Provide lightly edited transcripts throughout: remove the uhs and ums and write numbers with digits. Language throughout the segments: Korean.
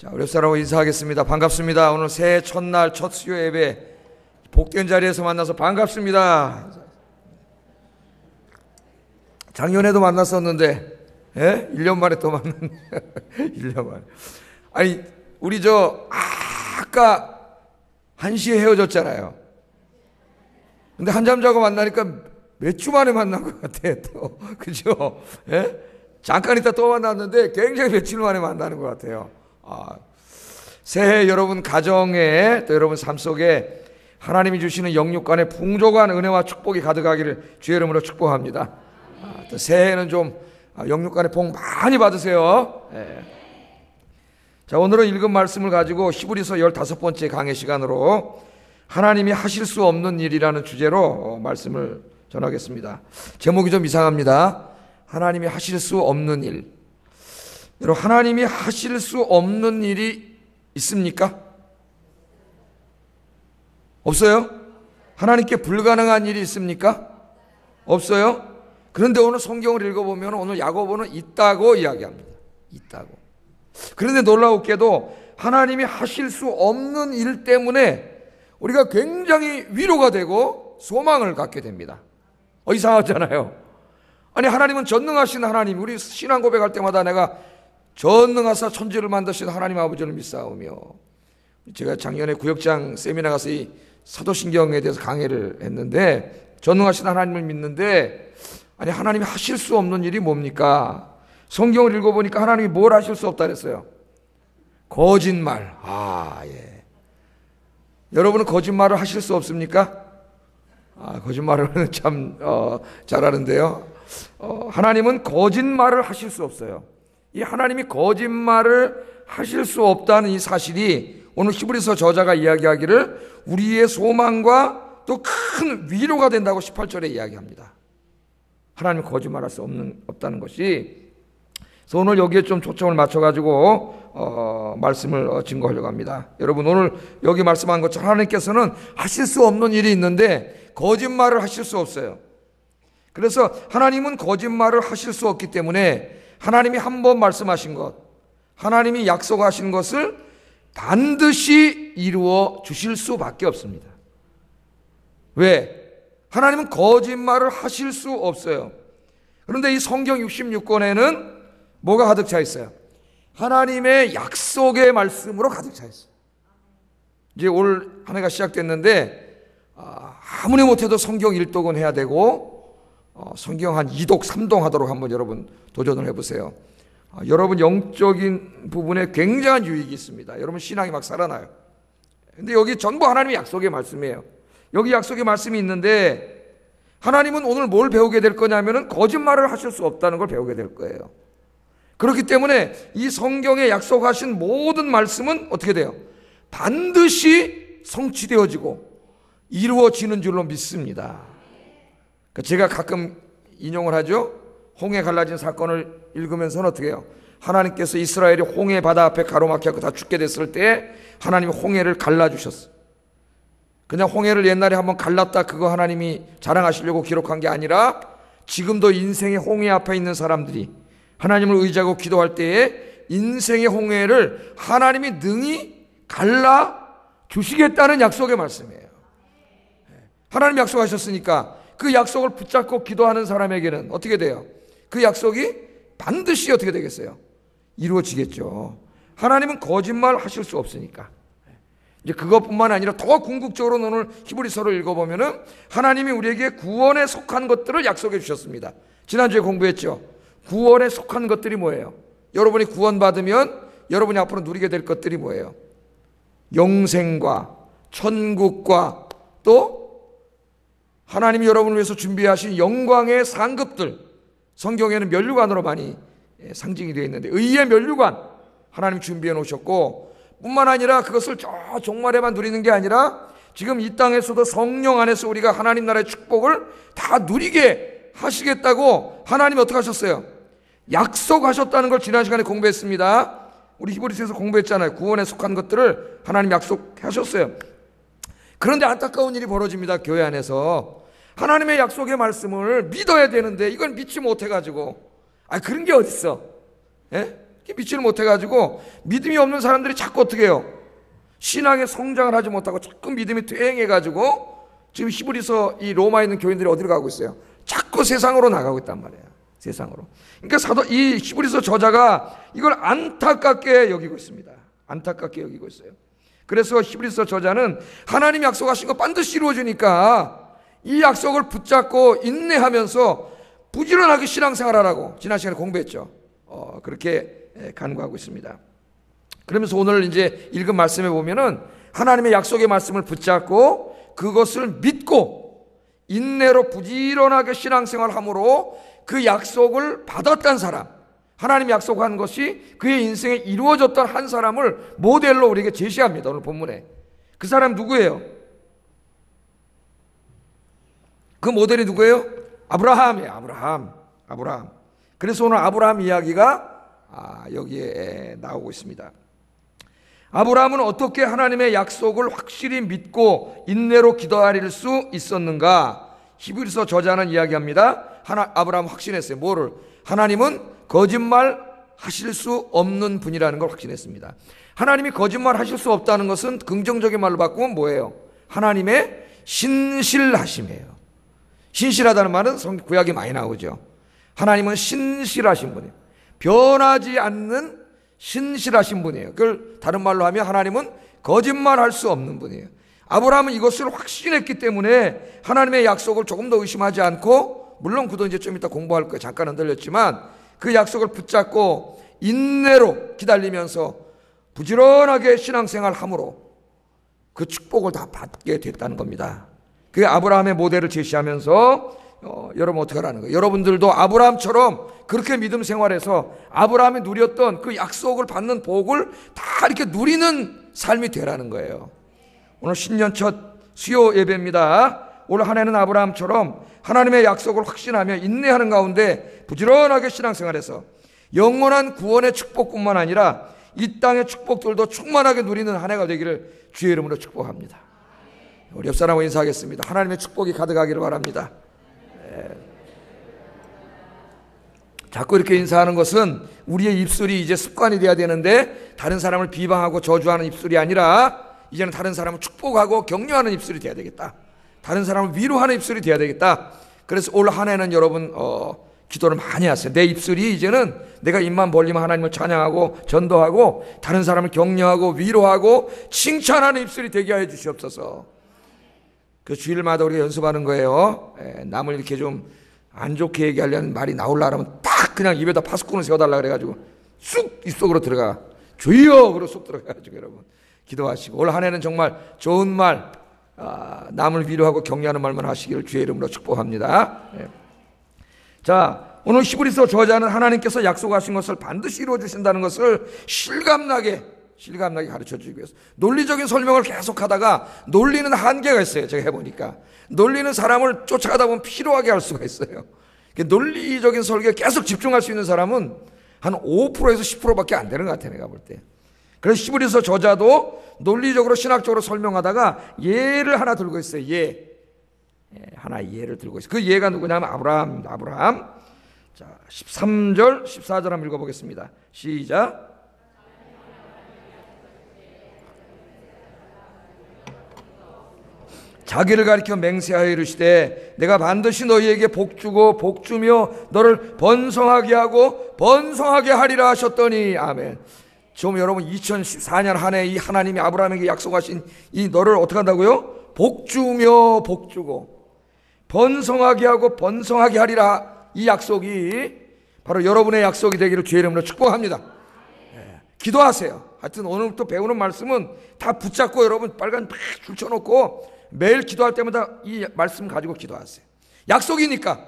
자, 우리 옆사람하고 인사하겠습니다. 반갑습니다. 오늘 새해 첫날 첫 수요 예배 복된 자리에서 만나서 반갑습니다. 작년에도 만났었는데 1년 만에 또 만났네. 1년 만에. 아니 우리 아까 1시에 헤어졌잖아요. 근데 한잠 자고 만나니까 몇 주 만에 만난 것 같아요. 또 그죠? 잠깐 있다 또 만났는데 굉장히 며칠 만에 만나는 것 같아요. 새해 여러분 가정에 또 여러분 삶 속에 하나님이 주시는 영육간의 풍족한 은혜와 축복이 가득하기를 주의 이름으로 축복합니다. 또 새해에는 좀 영육간의 복 많이 받으세요. 자, 오늘은 읽은 말씀을 가지고 히브리서 15번째 강의 시간으로 하나님이 하실 수 없는 일이라는 주제로 말씀을 전하겠습니다. 제목이 좀 이상합니다. 하나님이 하실 수 없는 일. 여러분, 하나님이 하실 수 없는 일이 있습니까? 없어요? 하나님께 불가능한 일이 있습니까? 없어요? 그런데 오늘 성경을 읽어보면 오늘 야고보는 있다고 이야기합니다. 있다고. 그런데 놀라웠게도 하나님이 하실 수 없는 일 때문에 우리가 굉장히 위로가 되고 소망을 갖게 됩니다. 이상하잖아요. 아니 하나님은 전능하신 하나님, 우리 신앙 고백할 때마다 내가 전능하사 천지를 만드신 하나님 아버지를 믿사오며, 제가 작년에 구역장 세미나 가서 이 사도신경에 대해서 강의를 했는데 전능하신 하나님을 믿는데 아니 하나님이 하실 수 없는 일이 뭡니까? 성경을 읽어보니까 하나님이 뭘 하실 수 없다 그랬어요? 거짓말. 여러분은 거짓말을 하실 수 없습니까? 거짓말을 참 잘하는데요. 하나님은 거짓말을 하실 수 없어요. 이 하나님이 거짓말을 하실 수 없다는 이 사실이 오늘 히브리서 저자가 이야기하기를 우리의 소망과 또 큰 위로가 된다고 18절에 이야기합니다. 하나님이 거짓말할 수 없다는 것이. 그래서 오늘 여기에 좀 초점을 맞춰가지고 말씀을 증거하려고 합니다. 여러분, 오늘 여기 말씀한 것처럼 하나님께서는 하실 수 없는 일이 있는데 거짓말을 하실 수 없어요. 그래서 하나님은 거짓말을 하실 수 없기 때문에 하나님이 한 번 말씀하신 것, 하나님이 약속하신 것을 반드시 이루어 주실 수밖에 없습니다. 왜? 하나님은 거짓말을 하실 수 없어요. 그런데 이 성경 66권에는 뭐가 가득 차 있어요? 하나님의 약속의 말씀으로 가득 차 있어요. 이제 올 한 해가 시작됐는데 아무리 못해도 성경 1독은 해야 되고 성경 한 2독, 3독 하도록 한번 여러분 도전을 해보세요. 여러분 영적인 부분에 굉장한 유익이 있습니다. 여러분 신앙이 막 살아나요. 근데 여기 전부 하나님의 약속의 말씀이에요. 여기 약속의 말씀이 있는데 하나님은 오늘 뭘 배우게 될 거냐면은 거짓말을 하실 수 없다는 걸 배우게 될 거예요. 그렇기 때문에 이 성경에 약속하신 모든 말씀은 어떻게 돼요? 반드시 성취되어지고 이루어지는 줄로 믿습니다. 제가 가끔 인용을 하죠. 홍해 갈라진 사건을 읽으면서는 어떻게 해요? 하나님께서 이스라엘이 홍해 바다 앞에 가로막혀서 다 죽게 됐을 때 하나님이 홍해를 갈라주셨어요. 그냥 홍해를 옛날에 한번 갈랐다 그거 하나님이 자랑하시려고 기록한 게 아니라 지금도 인생의 홍해 앞에 있는 사람들이 하나님을 의지하고 기도할 때에 인생의 홍해를 하나님이 능히 갈라주시겠다는 약속의 말씀이에요. 하나님 약속하셨으니까 그 약속을 붙잡고 기도하는 사람에게는 어떻게 돼요? 그 약속이 반드시 어떻게 되겠어요? 이루어지겠죠. 하나님은 거짓말 하실 수 없으니까. 이제 그것뿐만 아니라 더 궁극적으로 오늘 히브리서를 읽어보면은 하나님이 우리에게 구원에 속한 것들을 약속해 주셨습니다. 지난주에 공부했죠. 구원에 속한 것들이 뭐예요? 여러분이 구원받으면 여러분이 앞으로 누리게 될 것들이 뭐예요? 영생과 천국과 또 하나님이 여러분을 위해서 준비하신 영광의 상급들, 성경에는 면류관으로 많이 상징이 되어 있는데 의의 면류관 하나님 준비해 놓으셨고, 뿐만 아니라 그것을 저 종말에만 누리는 게 아니라 지금 이 땅에서도 성령 안에서 우리가 하나님 나라의 축복을 다 누리게 하시겠다고 하나님이 어떻게 하셨어요? 약속하셨다는 걸 지난 시간에 공부했습니다. 우리 히브리서에서 공부했잖아요. 구원에 속한 것들을 하나님 약속하셨어요. 그런데 안타까운 일이 벌어집니다. 교회 안에서 하나님의 약속의 말씀을 믿어야 되는데 이걸 믿지 못해가지고 그런 게 어딨어? 믿지를 못해가지고 믿음이 없는 사람들이 자꾸 어떻게 해요? 신앙의 성장을 하지 못하고 자꾸 믿음이 퇴행해가지고 지금 히브리서 이 로마에 있는 교인들이 어디로 가고 있어요? 자꾸 세상으로 나가고 있단 말이에요. 세상으로. 그러니까 이 히브리서 저자가 이걸 안타깝게 여기고 있습니다. 안타깝게 여기고 있어요. 그래서 히브리서 저자는 하나님이 약속하신 거 반드시 이루어지니까 이 약속을 붙잡고 인내하면서 부지런하게 신앙생활하라고 지난 시간에 공부했죠. 그렇게 간구하고 있습니다. 그러면서 오늘 이제 읽은 말씀에 보면은 하나님의 약속의 말씀을 붙잡고 그것을 믿고 인내로 부지런하게 신앙생활함으로 그 약속을 받았던 사람, 하나님이 약속한 것이 그의 인생에 이루어졌던 한 사람을 모델로 우리에게 제시합니다. 오늘 본문에. 그 사람 누구예요? 그 모델이 누구예요? 아브라함이에요. 아브라함. 그래서 오늘 아브라함 이야기가 여기에 나오고 있습니다. 아브라함은 어떻게 하나님의 약속을 확실히 믿고 인내로 기다릴 수 있었는가? 히브리서 저자는 이야기합니다. 아브라함은 확신했어요. 뭐를? 하나님은 거짓말 하실 수 없는 분이라는 걸 확신했습니다. 하나님이 거짓말 하실 수 없다는 것은 긍정적인 말로 바꾸면 뭐예요? 하나님의 신실하심이에요. 신실하다는 말은 구약에 많이 나오죠. 하나님은 신실하신 분이에요. 변하지 않는 신실하신 분이에요. 그걸 다른 말로 하면 하나님은 거짓말할 수 없는 분이에요. 아브라함은 이것을 확신했기 때문에 하나님의 약속을 조금 더 의심하지 않고, 물론 그도 이제 좀 이따 공부할 거예요. 잠깐 흔들렸지만 그 약속을 붙잡고 인내로 기다리면서 부지런하게 신앙생활함으로 그 축복을 다 받게 됐다는 겁니다. 그게 아브라함의 모델을 제시하면서 여러분 어떻게 하라는 거예요? 여러분들도 아브라함처럼 그렇게 믿음 생활에서 아브라함이 누렸던 그 약속을 받는 복을 다 이렇게 누리는 삶이 되라는 거예요. 오늘 신년 첫 수요 예배입니다. 올 한 해는 아브라함처럼 하나님의 약속을 확신하며 인내하는 가운데 부지런하게 신앙생활해서 영원한 구원의 축복뿐만 아니라 이 땅의 축복들도 충만하게 누리는 한 해가 되기를 주의 이름으로 축복합니다. 우리 옆 사람과 인사하겠습니다. 하나님의 축복이 가득하기를 바랍니다. 자꾸 이렇게 인사하는 것은 우리의 입술이 이제 습관이 돼야 되는데, 다른 사람을 비방하고 저주하는 입술이 아니라 이제는 다른 사람을 축복하고 격려하는 입술이 돼야 되겠다. 다른 사람을 위로하는 입술이 돼야 되겠다. 그래서 올 한 해는 여러분 기도를 많이 하세요. 내 입술이 이제는 내가 입만 벌리면 하나님을 찬양하고 전도하고 다른 사람을 격려하고 위로하고 칭찬하는 입술이 되게 하여 주시옵소서. 그 주일마다 우리가 연습하는 거예요. 남을 이렇게 좀 안 좋게 얘기하려는 말이 나오려면 딱 그냥 입에다 파스콘을 세워달라 그래가지고 쑥 입속으로 들어가. 주여! 그러고 쑥 들어가가지고 여러분 기도하시고, 올 한 해는 정말 좋은 말, 남을 위로하고 격려하는 말만 하시기를 주의 이름으로 축복합니다. 자, 오늘 히브리서 저자는 하나님께서 약속하신 것을 반드시 이루어 주신다는 것을 실감나게 가르쳐주기 위해서 논리적인 설명을 계속하다가 논리는 한계가 있어요. 제가 해보니까 논리는 사람을 쫓아가다 보면 피로하게 할 수가 있어요. 논리적인 설교에 계속 집중할 수 있는 사람은 한 5%에서 10%밖에 안 되는 것 같아요. 내가 볼 때. 그래서 히브리서 저자도 논리적으로 신학적으로 설명하다가 예를 하나 들고 있어요. 하나의 예를 들고 있어요. 그 예가 누구냐면 아브라함. 자, 13절 14절 한번 읽어보겠습니다. 시작. 자기를 가리켜 맹세하여 이르시되 내가 반드시 너희에게 복주고 복주며 너를 번성하게 하고 번성하게 하리라 하셨더니. 아멘. 지금 여러분 2014년 한 해 이 하나님이 아브라함에게 약속하신 이 너를 어떻게 한다고요? 복주며 복주고 번성하게 하고 번성하게 하리라. 이 약속이 바로 여러분의 약속이 되기를 주의 이름으로 축복합니다. 기도하세요. 하여튼 오늘부터 배우는 말씀은 다 붙잡고 여러분 빨간 팍 줄쳐놓고 매일 기도할 때마다 이 말씀 가지고 기도하세요. 약속이니까.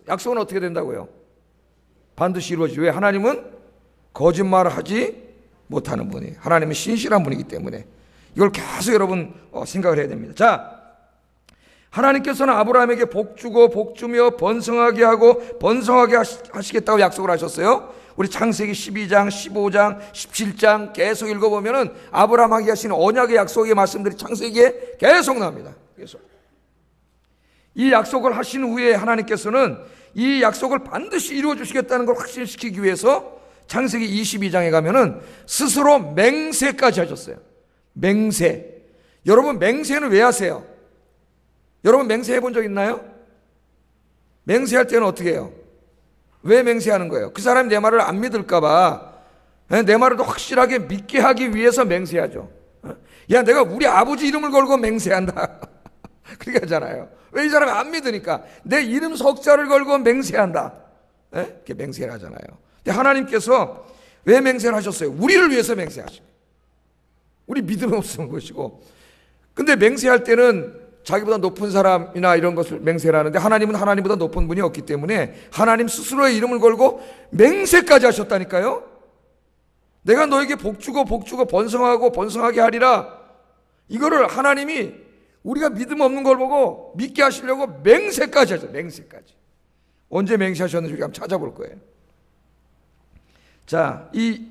약속은 어떻게 된다고요? 반드시 이루어지죠. 왜? 하나님은 거짓말을 하지 못하는 분이에요. 하나님은 신실한 분이기 때문에 이걸 계속 여러분 생각을 해야 됩니다. 자, 하나님께서는 아브라함에게 복주고 복주며 번성하게 하고 번성하게 하시겠다고 약속을 하셨어요. 우리 창세기 12장, 15장, 17장 계속 읽어보면은 아브라함에게 하신 언약의 약속의 말씀들이 창세기에 계속 나옵니다. 계속. 이 약속을 하신 후에 하나님께서는 이 약속을 반드시 이루어 주시겠다는 걸 확신시키기 위해서 창세기 22장에 가면은 스스로 맹세까지 하셨어요. 맹세. 여러분, 맹세는 왜 하세요? 여러분, 맹세해 본 적 있나요? 맹세할 때는 어떻게 해요? 왜 맹세하는 거예요? 그 사람이 내 말을 안 믿을까봐, 내 말을 더 확실하게 믿게 하기 위해서 맹세하죠. 야, 내가 우리 아버지 이름을 걸고 맹세한다. 그렇게 하잖아요. 왜? 이 사람이 안 믿으니까. 내 이름 석자를 걸고 맹세한다. 이렇게 맹세를 하잖아요. 근데 하나님께서 왜 맹세를 하셨어요? 우리를 위해서 맹세하시고, 우리 믿음 없는 것이고. 근데 맹세할 때는 자기보다 높은 사람이나 이런 것을 맹세를 하는데, 하나님은 하나님보다 높은 분이 없기 때문에 하나님 스스로의 이름을 걸고 맹세까지 하셨다니까요. 내가 너에게 복주고 번성하고 번성하게 하리라. 이거를 하나님이 우리가 믿음 없는 걸 보고 믿게 하시려고 맹세까지 하셨어요. 맹세까지. 언제 맹세하셨는지 우리가 한번 찾아볼 거예요. 자, 이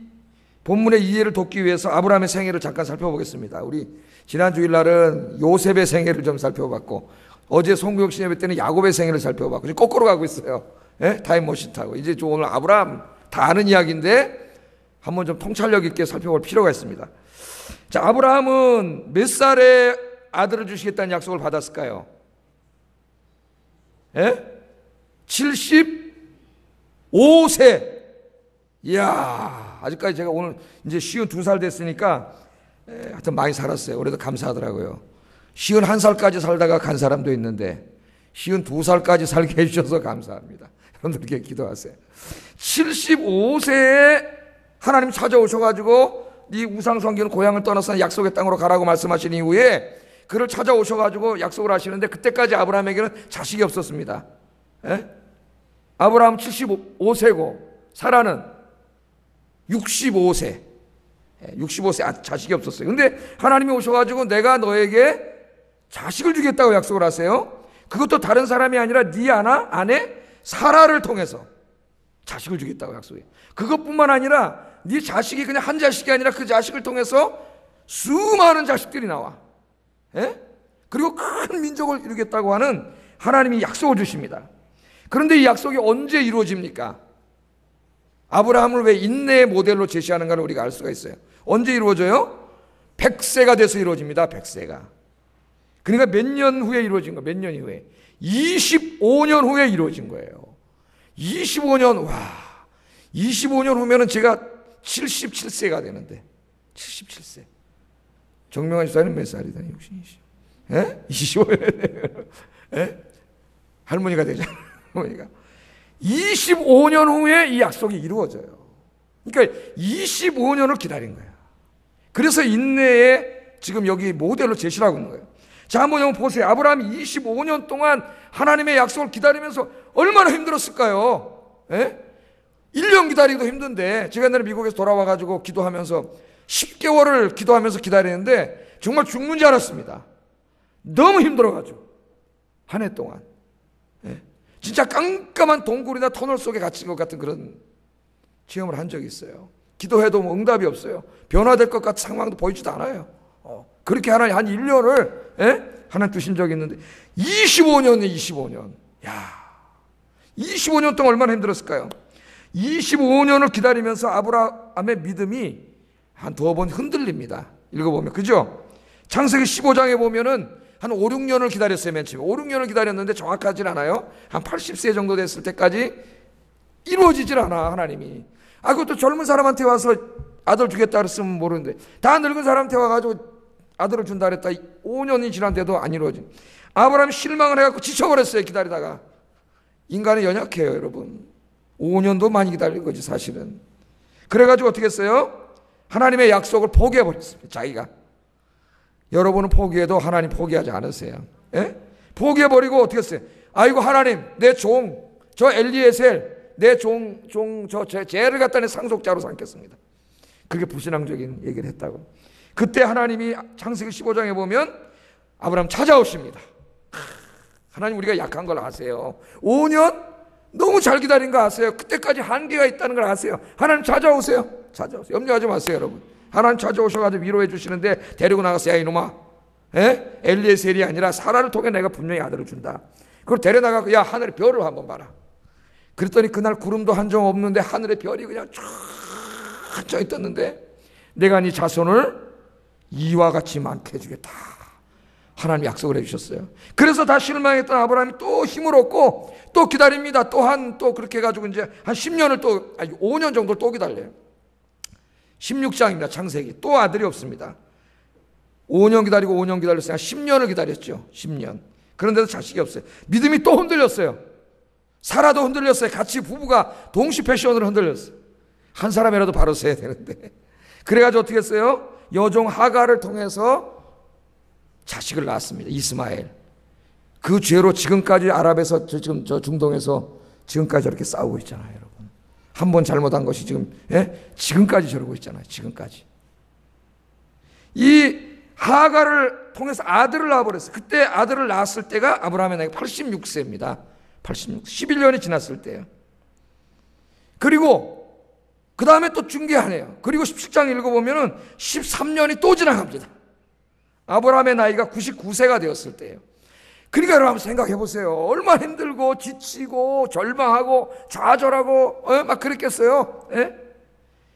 본문의 이해를 돕기 위해서 아브라함의 생애를 잠깐 살펴보겠습니다. 우리 지난 주일날은 요셉의 생애를 좀 살펴봤고, 어제 송구역신 예배 때는 야곱의 생애를 살펴봤고, 지금 거꾸로 가고 있어요. 타임머신 타고. 이제 좀 오늘 아브라함 다 아는 이야기인데 한번 좀 통찰력 있게 살펴볼 필요가 있습니다. 자, 아브라함은 몇 살에 아들을 주시겠다는 약속을 받았을까요? 75세. 이야, 아직까지 제가 오늘 이제 52살 됐으니까 하여튼 많이 살았어요. 그래도 감사하더라고요. 51살까지 살다가 간 사람도 있는데 52살까지 살게 해주셔서 감사합니다. 여러분들께 기도하세요. 75세에 하나님 찾아오셔가지고 네 우상숭배는 고향을 떠나서 약속의 땅으로 가라고 말씀하신 이후에 그를 찾아오셔가지고 약속을 하시는데, 그때까지 아브라함에게는 자식이 없었습니다. 아브라함 75세고 사라는 65세. 65세 자식이 없었어요. 근데 하나님이 오셔가지고 내가 너에게 자식을 주겠다고 약속을 하세요. 그것도 다른 사람이 아니라 네 아내 사라를 통해서 자식을 주겠다고 약속해요. 그것뿐만 아니라 네 자식이 그냥 한 자식이 아니라 그 자식을 통해서 수많은 자식들이 나와. 그리고 큰 민족을 이루겠다고 하는 하나님이 약속을 주십니다. 그런데 이 약속이 언제 이루어집니까? 아브라함을 왜 인내의 모델로 제시하는가를 우리가 알 수가 있어요. 언제 이루어져요? 100세가 돼서 이루어집니다. 100세가. 그러니까 몇 년 후에 이루어진 거예요. 몇 년 후에? 25년 후에 이루어진 거예요. 25년, 와, 25년 후면은 제가 77세가 되는데, 77세. 정명환 집사님 몇 살이다? 25년. 할머니가 되잖아요. 할머니가. 25년 후에 이 약속이 이루어져요. 그러니까 25년을 기다린 거예요. 그래서 인내의 지금 여기 모델로 제시를 하고 있는 거예요. 자, 한번 보세요. 아브라함이 25년 동안 하나님의 약속을 기다리면서 얼마나 힘들었을까요? 1년 기다리기도 힘든데, 제가 옛날에 미국에서 돌아와가지고 기도하면서 10개월을 기도하면서 기다리는데 정말 죽는 줄 알았습니다. 너무 힘들어가지고 한 해 동안 진짜 깜깜한 동굴이나 터널 속에 갇힌 것 같은 그런 체험을 한 적이 있어요. 기도해도 뭐 응답이 없어요. 변화될 것 같은 상황도 보이지도 않아요. 그렇게 하나님 한 1년을 하나님 두신 적이 있는데 25년이에요. 25년. 야, 25년 동안 얼마나 힘들었을까요? 25년을 기다리면서 아브라함의 믿음이 한 두어 번 흔들립니다. 읽어보면. 그죠? 창세기 15장에 보면은 한 5, 6년을 기다렸어요. 맨 처음에 5, 6년을 기다렸는데 정확하진 않아요. 한 80세 정도 됐을 때까지 이루어지질 않아, 하나님이. 그것도 젊은 사람한테 와서 아들 주겠다 그랬으면 모르는데, 다 늙은 사람한테 와가지고 아들을 준다 그랬다. 5년이 지났는데도 안 이루어진. 아브라함이 실망을 해갖고 지쳐버렸어요. 기다리다가. 인간은 연약해요, 여러분. 5년도 많이 기다린 거지, 사실은. 그래가지고 어떻게 했어요? 하나님의 약속을 포기해버렸습니다. 자기가. 여러분은 포기해도 하나님 포기하지 않으세요. 포기해버리고 어떻게 했어요? 아이고, 하나님, 내 종, 저 엘리에셀, 내 쟤를 갖다 내 상속자로 삼겠습니다. 그게 불신앙적인 얘기를 했다고. 그때 하나님이 창세기 15장에 보면 아브라함 찾아오십니다. 하나님, 우리가 약한 걸 아세요. 5년 너무 잘 기다린 거 아세요. 그때까지 한계가 있다는 걸 아세요. 하나님 찾아오세요. 찾아오세요. 염려하지 마세요, 여러분. 하나님 찾아오셔가지고 위로해 주시는데 데리고 나가서, 야 이놈아, 엘리에셀이 아니라 사라를 통해 내가 분명히 아들을 준다. 그걸 데려나가고, 야 하늘의 별을 한번 봐라. 그랬더니 그날 구름도 한 점 없는데 하늘의 별이 그냥 쫙 천천히 떴는데 내가 네 자손을 이와 같이 많게 해주겠다. 하나님이 약속을 해주셨어요. 그래서 다 실망했던 아브라함이 또 힘을 얻고 또 기다립니다. 또 그렇게 해가지고 이제 한 10년을 5년 정도를 또 기다려요. 16장입니다. 창세기. 또 아들이 없습니다. 5년 기다리고 5년 기다렸어요. 10년을 기다렸죠. 10년. 그런데도 자식이 없어요. 믿음이 또 흔들렸어요. 사라도 흔들렸어요. 같이 부부가 동시 패션으로 흔들렸어요. 한 사람이라도 바로 서야 되는데. 그래가지고 어떻게 했어요? 여종 하가를 통해서 자식을 낳았습니다. 이스마엘. 그 죄로 지금까지 아랍에서 지금 저 중동에서 지금까지 저렇게 싸우고 있잖아요, 여러분. 한 번 잘못한 것이 지금까지 저러고 있잖아요. 지금까지. 이 하가를 통해서 아들을 낳아버렸어요. 그때 아들을 낳았을 때가 아브라함의 나이가 86세입니다. 11년이 지났을 때요. 그리고 그 다음에 또 중계하네요. 그리고 17장 읽어보면은 13년이 또 지나갑니다. 아브라함의 나이가 99세가 되었을 때예요. 그러니까 여러분 한번 생각해 보세요. 얼마나 힘들고 지치고 절망하고 좌절하고 막 그랬겠어요.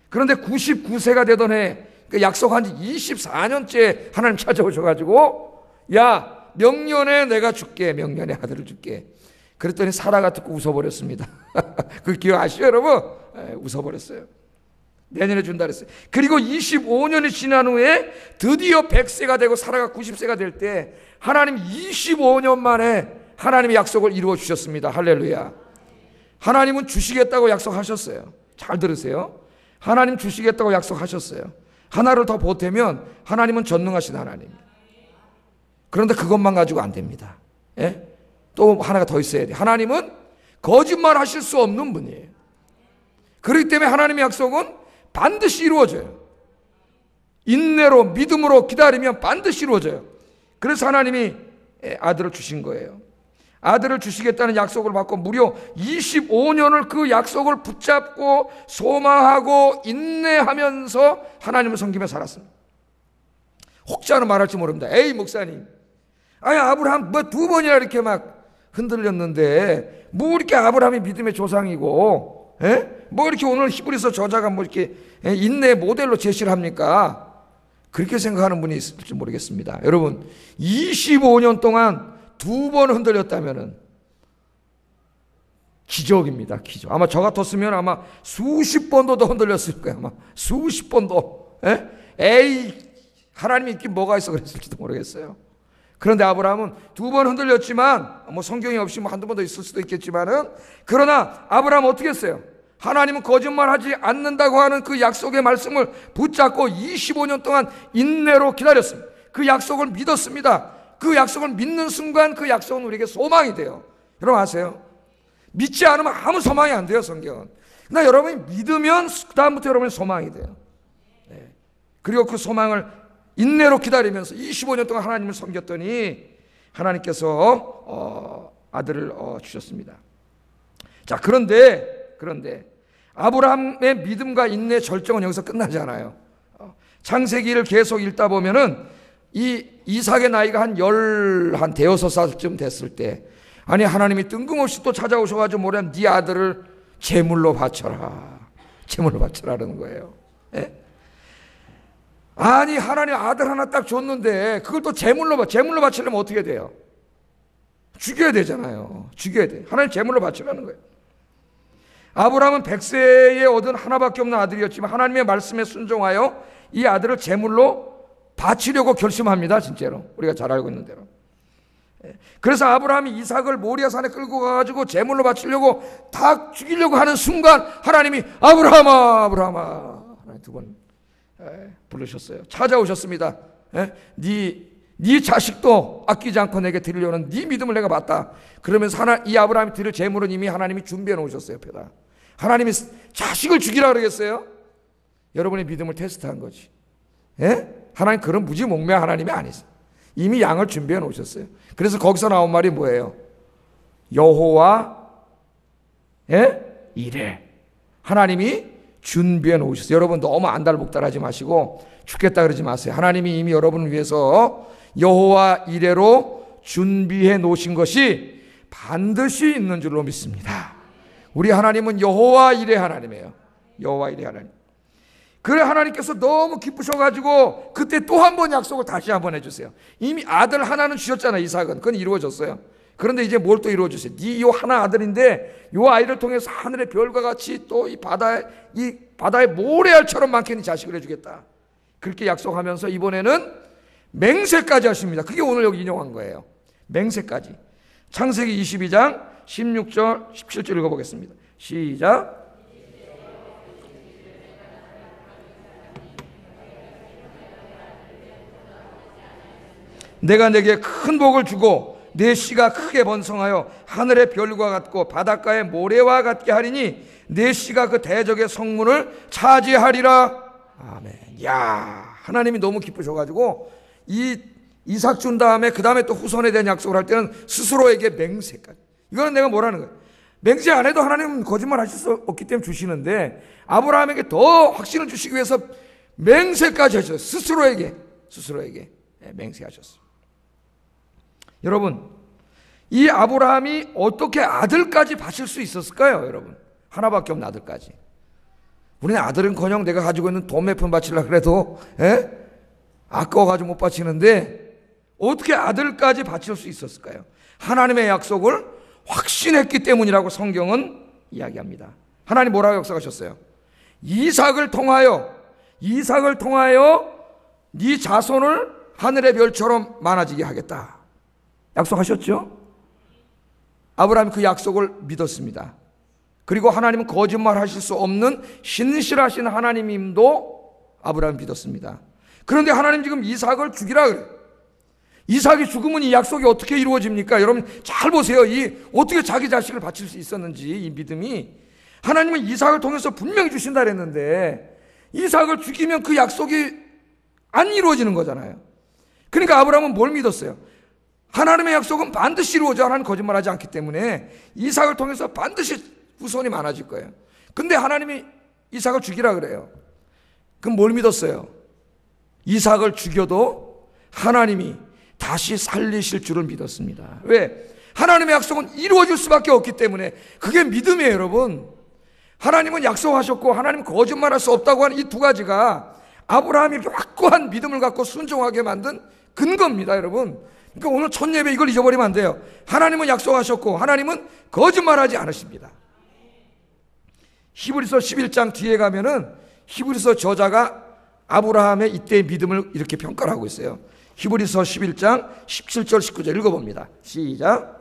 그런데 99세가 되던 해 약속한 지 24년째 하나님 찾아오셔가지고 야 명년에 내가 줄게. 명년에 아들을 줄게. 그랬더니 사라가 듣고 웃어버렸습니다. 그 기억아시죠 여러분? 웃어버렸어요. 내년에 준다 그랬어요. 그리고 25년이 지난 후에 드디어 100세가 되고 사라가 90세가 될 때 하나님 25년 만에 하나님의 약속을 이루어 주셨습니다. 할렐루야. 하나님은 주시겠다고 약속하셨어요. 잘 들으세요. 하나님 주시겠다고 약속하셨어요. 하나를 더 보태면 하나님은 전능하신 하나님. 그런데 그것만 가지고 안 됩니다. 또 하나가 더 있어야 돼요. 하나님은 거짓말 하실 수 없는 분이에요. 그렇기 때문에 하나님의 약속은 반드시 이루어져요. 인내로 믿음으로 기다리면 반드시 이루어져요. 그래서 하나님이 아들을 주신 거예요. 아들을 주시겠다는 약속을 받고 무려 25년을 그 약속을 붙잡고 소망하고 인내하면서 하나님을 섬기며 살았습니다. 혹자는 말할지 모릅니다. 에이 목사님, 아브라함 뭐 2번이나 이렇게 막 흔들렸는데 뭐 이렇게 아브라함이 믿음의 조상이고 뭐 이렇게 오늘 히브리서 저자가 뭐 이렇게 인내 모델로 제시를 합니까? 그렇게 생각하는 분이 있을지 모르겠습니다. 여러분 25년 동안 2번 흔들렸다면은 기적입니다. 기적. 아마 저 같았으면 아마 수십 번도 더 흔들렸을 거예요. 아마 수십 번도. 에이 하나님이 있긴 뭐가 있어 그랬을지도 모르겠어요. 그런데 아브라함은 2번 흔들렸지만 뭐 성경이 없이 뭐 한두 번 더 있을 수도 있겠지만은 그러나 아브라함은 어떻게 했어요? 하나님은 거짓말하지 않는다고 하는 그 약속의 말씀을 붙잡고 25년 동안 인내로 기다렸습니다. 그 약속을 믿었습니다. 그 약속을 믿는 순간 그 약속은 우리에게 소망이 돼요. 여러분 아세요? 믿지 않으면 아무 소망이 안 돼요, 성경은. 그러나 여러분이 믿으면 그 다음부터 여러분의 소망이 돼요. 그리고 그 소망을 인내로 기다리면서 25년 동안 하나님을 섬겼더니 하나님께서 아들을 주셨습니다. 자, 그런데 아브라함의 믿음과 인내 절정은 여기서 끝나지 않아요. 창세기를 계속 읽다 보면은 이 이삭의 나이가 한 16살쯤 됐을 때 아니 하나님이 뜬금없이 또 찾아오셔가지고 뭐냐면 네 아들을 제물로 바쳐라. 제물로 바쳐라는 거예요. 아니 하나님 아들 하나 딱 줬는데 그걸 또 제물로 바치려면 어떻게 돼요? 죽여야 되잖아요. 죽여야 돼. 하나님 제물로 바치라는 거예요. 아브라함은 100세에 얻은 하나밖에 없는 아들이었지만 하나님의 말씀에 순종하여 이 아들을 제물로 바치려고 결심합니다. 진짜로. 우리가 잘 알고 있는 대로. 그래서 아브라함이 이삭을 모리아산에 끌고 가가지고 제물로 바치려고 다 죽이려고 하는 순간 하나님이 아브라함아 하나님 2번 부르셨어요. 찾아오셨습니다. 네 자식도 아끼지 않고 내게 드리려는 네 믿음을 내가 봤다. 그러면서 이 아브라함이 드릴 제물은 이미 하나님이 준비해 놓으셨어요. 옆에다. 하나님이 자식을 죽이라 그러겠어요? 여러분의 믿음을 테스트한 거지. 하나님 그런 무지몽매한 하나님이 아니세요. 이미 양을 준비해 놓으셨어요. 그래서 거기서 나온 말이 뭐예요? 여호와 이레. 하나님이 준비해 놓으셨어요. 여러분 너무 안달복달하지 마시고 죽겠다 그러지 마세요. 하나님이 이미 여러분을 위해서 여호와 이레로 준비해 놓으신 것이 반드시 있는 줄로 믿습니다. 우리 하나님은 여호와 이레 하나님이에요. 여호와 이레 하나님. 그래 하나님께서 너무 기쁘셔가지고 그때 또 한 번 약속을 다시 한 번 해주세요. 이미 아들 하나는 주셨잖아요. 이삭은. 그건 이루어졌어요. 그런데 이제 뭘 또 이루어주세요. 네 요 하나 아들인데 요 아이를 통해서 하늘의 별과 같이 또 이 바다의 모래알처럼 많게는 자식을 해주겠다. 그렇게 약속하면서 이번에는 맹세까지 하십니다. 그게 오늘 여기 인용한 거예요. 맹세까지. 창세기 22장 16절 17절 읽어보겠습니다. 시작. 내가 내게 큰 복을 주고 내 씨가 크게 번성하여 하늘의 별과 같고 바닷가의 모래와 같게 하리니 내 씨가 그 대적의 성문을 차지하리라. 아멘. 야, 하나님이 너무 기쁘셔가지고 이 이삭 준 다음에 그 다음에 또 후손에 대한 약속을 할 때는 스스로에게 맹세까지. 이거는 내가 뭐라는 거예요. 맹세 안 해도 하나님은 거짓말 하실 수 없기 때문에 주시는데 아브라함에게 더 확신을 주시기 위해서 맹세까지 하셨어요. 스스로에게 맹세하셨어요. 여러분, 이 아브라함이 어떻게 아들까지 바칠 수 있었을까요? 여러분, 하나밖에 없는 아들까지. 우리는 아들은커녕 내가 가지고 있는 돈 몇 푼 바치려고 그래도 아까워가지고 못 바치는데 어떻게 아들까지 바칠 수 있었을까요? 하나님의 약속을 확신했기 때문이라고 성경은 이야기합니다. 하나님 뭐라고 약속하셨어요? 이삭을 통하여 네 자손을 하늘의 별처럼 많아지게 하겠다. 약속하셨죠? 아브라함이 그 약속을 믿었습니다. 그리고 하나님은 거짓말 하실 수 없는 신실하신 하나님임도 아브라함이 믿었습니다. 그런데 하나님 지금 이삭을 죽이라 그래요. 이삭이 죽으면 이 약속이 어떻게 이루어집니까? 여러분 잘 보세요. 이 어떻게 자기 자식을 바칠 수 있었는지 이 믿음이. 하나님은 이삭을 통해서 분명히 주신다 그랬는데 이삭을 죽이면 그 약속이 안 이루어지는 거잖아요. 그러니까 아브라함은 뭘 믿었어요? 하나님의 약속은 반드시 이루어져. 하나님 거짓말하지 않기 때문에 이삭을 통해서 반드시 후손이 많아질 거예요. 근데 하나님이 이삭을 죽이라 그래요. 그럼 뭘 믿었어요? 이삭을 죽여도 하나님이 다시 살리실 줄을 믿었습니다. 왜? 하나님의 약속은 이루어질 수밖에 없기 때문에. 그게 믿음이에요, 여러분. 하나님은 약속하셨고 하나님은 거짓말할 수 없다고 하는 이 두 가지가 아브라함이 이렇게 확고한 믿음을 갖고 순종하게 만든 근거입니다, 여러분. 그러니까 오늘 첫 예배 이걸 잊어버리면 안 돼요. 하나님은 약속하셨고 하나님은 거짓말하지 않으십니다. 히브리서 11장 뒤에 가면은 히브리서 저자가 아브라함의 이때의 믿음을 이렇게 평가를 하고 있어요. 히브리서 11장 17절 19절 읽어봅니다. 시작.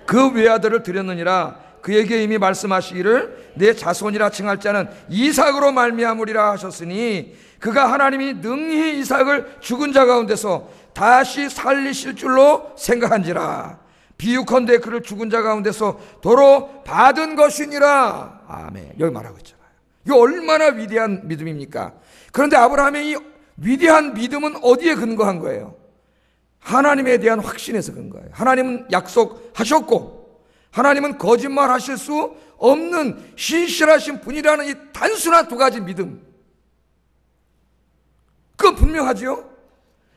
그 외아들을 드렸느니라. 그에게 이미 말씀하시기를 내 자손이라 칭할 자는 이삭으로 말미암으리라 하셨으니 그가 하나님이 능히 이삭을 죽은 자 가운데서 다시 살리실 줄로 생각한지라. 비유컨대 그를 죽은 자 가운데서 도로 받은 것이니라. 아멘. 여기 말하고 있잖아요. 이거 얼마나 위대한 믿음입니까? 그런데 아브라함의 이 위대한 믿음은 어디에 근거한 거예요? 하나님에 대한 확신에서 근거해요. 하나님은 약속하셨고 하나님은 거짓말 하실 수 없는 신실하신 분이라는 이 단순한 두 가지 믿음. 그건 분명하지요?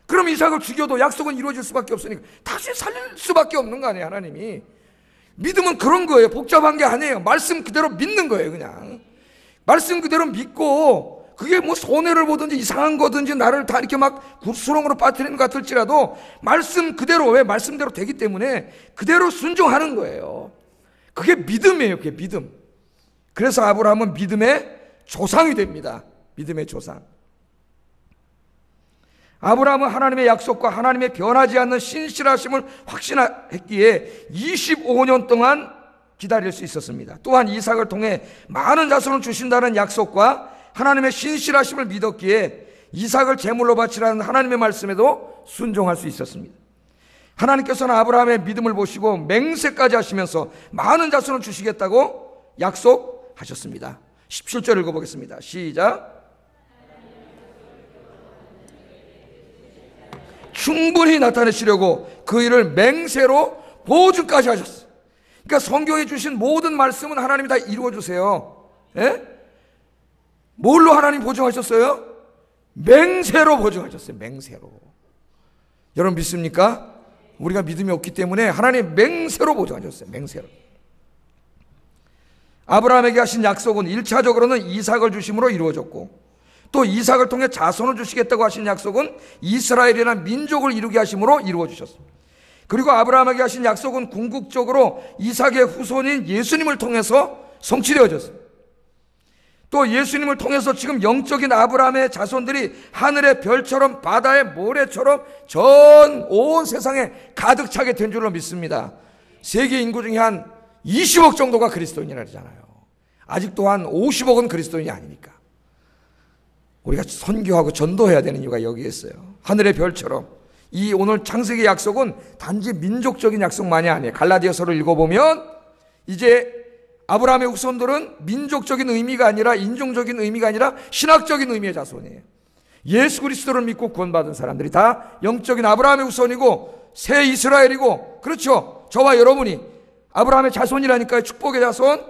그럼 이삭을 죽여도 약속은 이루어질 수밖에 없으니까 다시 살릴 수밖에 없는 거 아니에요, 하나님이. 믿음은 그런 거예요. 복잡한 게 아니에요. 말씀 그대로 믿는 거예요, 그냥. 말씀 그대로 믿고 그게 뭐 손해를 보든지 이상한 거든지 나를 다 이렇게 막 수렁으로 빠뜨리는 것 같을지라도 말씀 그대로, 왜 말씀대로 되기 때문에 그대로 순종하는 거예요. 그게 믿음이에요. 그게 믿음. 그래서 아브라함은 믿음의 조상이 됩니다. 믿음의 조상. 아브라함은 하나님의 약속과 하나님의 변하지 않는 신실하심을 확신했기에 25년 동안 기다릴 수 있었습니다. 또한 이삭을 통해 많은 자손을 주신다는 약속과 하나님의 신실하심을 믿었기에 이삭을 제물로 바치라는 하나님의 말씀에도 순종할 수 있었습니다. 하나님께서는 아브라함의 믿음을 보시고 맹세까지 하시면서 많은 자손을 주시겠다고 약속하셨습니다. 17절 읽어보겠습니다. 시작. 충분히 나타내시려고 그 일을 맹세로 보증까지 하셨어요. 그러니까 성경에 주신 모든 말씀은 하나님이 다 이루어주세요. 예? 뭘로 하나님 보증하셨어요? 맹세로 보증하셨어요. 맹세로. 여러분 믿습니까? 우리가 믿음이 없기 때문에 하나님 맹세로 보증하셨어요. 맹세로. 아브라함에게 하신 약속은 1차적으로는 이삭을 주심으로 이루어졌고, 또 이삭을 통해 자손을 주시겠다고 하신 약속은 이스라엘이라는 민족을 이루게 하심으로 이루어 주셨습니다. 그리고 아브라함에게 하신 약속은 궁극적으로 이삭의 후손인 예수님을 통해서 성취되어졌습니다. 또 예수님을 통해서 지금 영적인 아브라함의 자손들이 하늘의 별처럼 바다의 모래처럼 전 온 세상에 가득 차게 된 줄로 믿습니다. 세계 인구 중에 한 20억 정도가 그리스도인이라잖아요. 아직도 한 50억은 그리스도인이 아니니까. 우리가 선교하고 전도해야 되는 이유가 여기에 있어요. 하늘의 별처럼. 이 오늘 창세기 약속은 단지 민족적인 약속만이 아니에요. 갈라디아서를 읽어보면 이제 아브라함의 후손들은 민족적인 의미가 아니라 인종적인 의미가 아니라 신학적인 의미의 자손이에요. 예수 그리스도를 믿고 구원받은 사람들이 다 영적인 아브라함의 후손이고 새 이스라엘이고, 그렇죠? 저와 여러분이 아브라함의 자손이라니까요. 축복의 자손.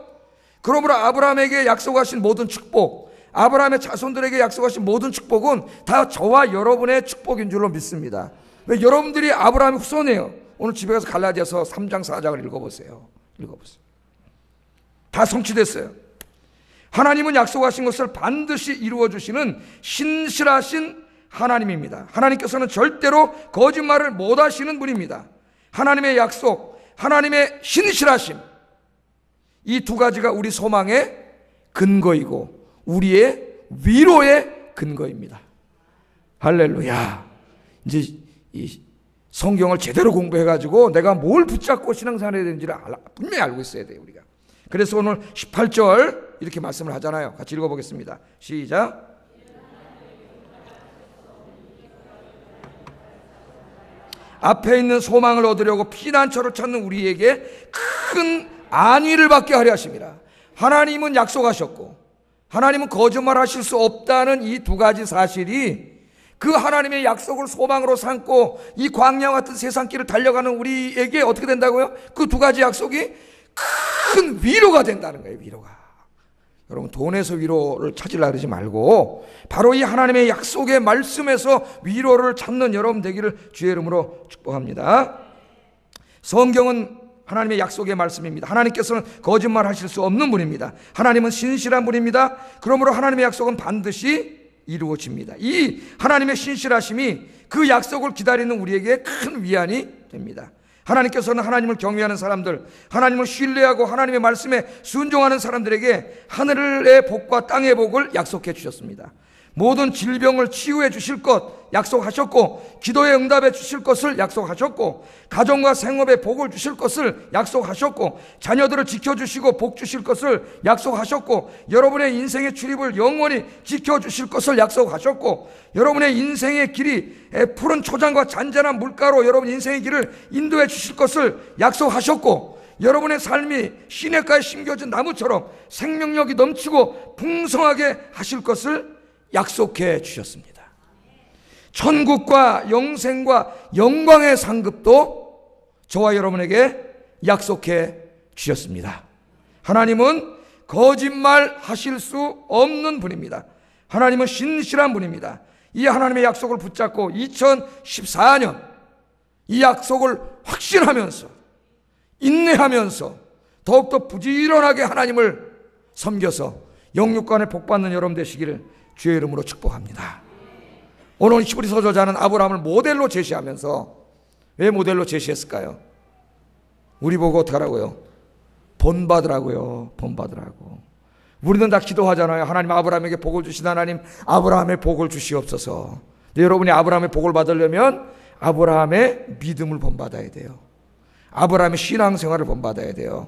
그러므로 아브라함에게 약속하신 모든 축복, 아브라함의 자손들에게 약속하신 모든 축복은 다 저와 여러분의 축복인 줄로 믿습니다. 왜? 여러분들이 아브라함의 후손이에요. 오늘 집에 가서 갈라디아서 3장 4장을 읽어보세요. 다 성취됐어요. 하나님은 약속하신 것을 반드시 이루어 주시는 신실하신 하나님입니다. 하나님께서는 절대로 거짓말을 못 하시는 분입니다. 하나님의 약속, 하나님의 신실하심, 이 두 가지가 우리 소망의 근거이고 우리의 위로의 근거입니다. 할렐루야. 이제 이 성경을 제대로 공부해가지고 내가 뭘 붙잡고 신앙생활 해야 되는지를 분명히 알고 있어야 돼요, 우리가. 그래서 오늘 18절 이렇게 말씀을 하잖아요. 같이 읽어보겠습니다. 시작. 앞에 있는 소망을 얻으려고 피난처를 찾는 우리에게 큰 안위를 받게 하려 하십니다. 하나님은 약속하셨고 하나님은 거짓말하실 수 없다는 이 두 가지 사실이 그 하나님의 약속을 소망으로 삼고 이 광야와 같은 세상길을 달려가는 우리에게 어떻게 된다고요? 그 두 가지 약속이 큰 위로가 된다는 거예요. 위로가. 여러분, 돈에서 위로를 찾으려고 그러지 말고 바로 이 하나님의 약속의 말씀에서 위로를 찾는 여러분 되기를 주의 이름으로 축복합니다. 성경은 하나님의 약속의 말씀입니다. 하나님께서는 거짓말하실 수 없는 분입니다. 하나님은 신실한 분입니다. 그러므로 하나님의 약속은 반드시 이루어집니다. 이 하나님의 신실하심이 그 약속을 기다리는 우리에게 큰 위안이 됩니다. 하나님께서는 하나님을 경외하는 사람들, 하나님을 신뢰하고 하나님의 말씀에 순종하는 사람들에게 하늘의 복과 땅의 복을 약속해 주셨습니다. 모든 질병을 치유해 주실 것 약속하셨고, 기도에 응답해 주실 것을 약속하셨고, 가정과 생업에 복을 주실 것을 약속하셨고, 자녀들을 지켜주시고 복 주실 것을 약속하셨고, 여러분의 인생의 출입을 영원히 지켜주실 것을 약속하셨고, 여러분의 인생의 길이 푸른 초장과 잔잔한 물가로 여러분 인생의 길을 인도해 주실 것을 약속하셨고, 여러분의 삶이 시냇가에 심겨진 나무처럼 생명력이 넘치고 풍성하게 하실 것을 약속해 주셨습니다. 천국과 영생과 영광의 상급도 저와 여러분에게 약속해 주셨습니다. 하나님은 거짓말 하실 수 없는 분입니다. 하나님은 신실한 분입니다. 이 하나님의 약속을 붙잡고 2014년 이 약속을 확신하면서 인내하면서 더욱더 부지런하게 하나님을 섬겨서 영육간에 복받는 여러분 되시기를 주의 이름으로 축복합니다. 오늘 히브리서 저자는 아브라함을 모델로 제시하면서 왜 모델로 제시했을까요? 우리 보고 어떻게 하라고요? 본받으라고요. 본받으라고. 우리는 다 기도하잖아요. 하나님, 아브라함에게 복을 주신 하나님, 아브라함의 복을 주시옵소서. 근데 여러분이 아브라함의 복을 받으려면 아브라함의 믿음을 본받아야 돼요. 아브라함의 신앙생활을 본받아야 돼요.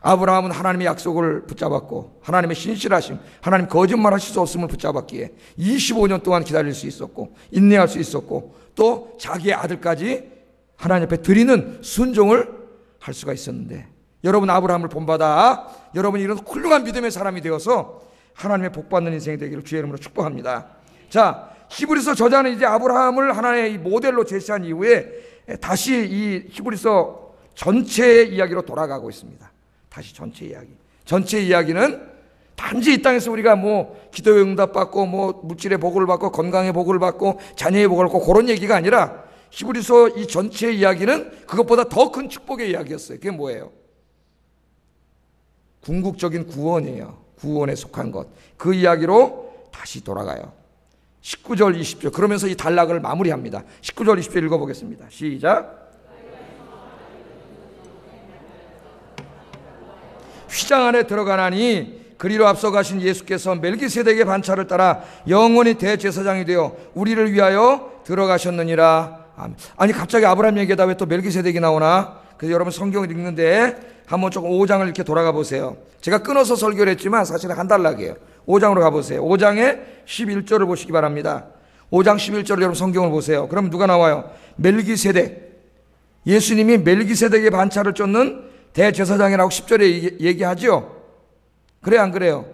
아브라함은 하나님의 약속을 붙잡았고 하나님의 신실하심, 하나님 거짓말하실 수 없음을 붙잡았기에 25년 동안 기다릴 수 있었고 인내할 수 있었고 또 자기의 아들까지 하나님 앞에 드리는 순종을 할 수가 있었는데, 여러분 아브라함을 본받아 여러분이 이런 훌륭한 믿음의 사람이 되어서 하나님의 복받는 인생이 되기를 주의 이름으로 축복합니다. 자, 히브리서 저자는 이제 아브라함을 하나의 모델로 제시한 이후에 다시 이 히브리서 전체의 이야기로 돌아가고 있습니다. 다시 전체 이야기. 전체 이야기는 단지 이 땅에서 우리가 뭐 기도의 응답 받고 뭐 물질의 복을 받고 건강의 복을 받고 자녀의 복을 받고 그런 얘기가 아니라 히브리서 이 전체 이야기는 그것보다 더 큰 축복의 이야기였어요. 그게 뭐예요? 궁극적인 구원이에요. 구원에 속한 것. 그 이야기로 다시 돌아가요. 19절 20절 그러면서 이 단락을 마무리합니다. 19절 20절 읽어보겠습니다. 시작. 휘장 안에 들어가나니 그리로 앞서가신 예수께서 멜기세덱의 반차를 따라 영원히 대제사장이 되어 우리를 위하여 들어가셨느니라. 아니 갑자기 아브라함 얘기하다 왜 또 멜기세덱이 나오나? 그래서 여러분 성경을 읽는데 한번 조금 5장을 이렇게 돌아가 보세요. 제가 끊어서 설교를 했지만 사실은 한 단락이에요. 5장으로 가보세요. 5장의 11절을 보시기 바랍니다. 5장 11절을 여러분 성경을 보세요. 그럼 누가 나와요? 멜기세덱. 예수님이 멜기세덱의 반차를 쫓는 대제사장이라고 10절에 얘기하죠. 그래요 안 그래요?